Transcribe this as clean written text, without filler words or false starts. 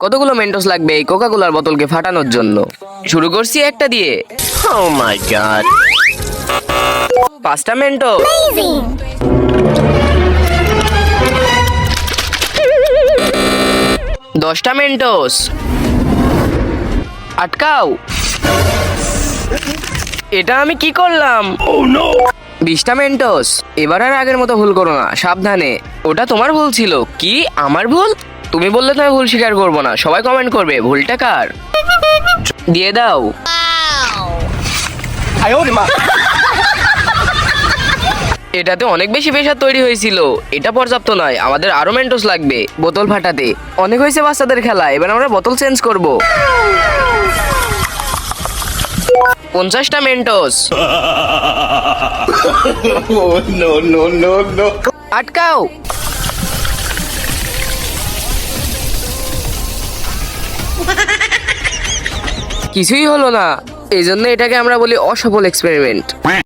কতগুলো মেন্টোস লাগবে এই কোকা কোলার বোতলকে ফাটানোর জন্য? শুরু করছি একটা দিয়ে। Oh my god. 5টা মেন্টো। 10টা মেন্টোস। আটকাও। এটা আমি কি করলাম? 20টা মেন্টোস। এবার আর আগের মতো ভুল করো না, সাবধানে। ওটা তোমার ভুল ছিল। কি আমার ভুল? তুমি বললে তো আমি ভুল স্বীকার করবো না, সবাই কমেন্ট করবে ভুলটা কার। দিয়ে দাও। এটাতে অনেক বেশি প্রেশার তৈরি হয়েছিল, এটা পর্যাপ্ত নয়, আমাদের আরো মেন্টোস লাগবে বোতল ফাটাতে। অনেক হয়েছে বাচ্চাদের খেলা, এবার আমরা বোতল চেঞ্জ করব। 50টা মেন্টোস। আটকাও। কিছুই হলো না, এই জন্য এটাকে আমরা বলি অসফল এক্সপেরিমেন্ট।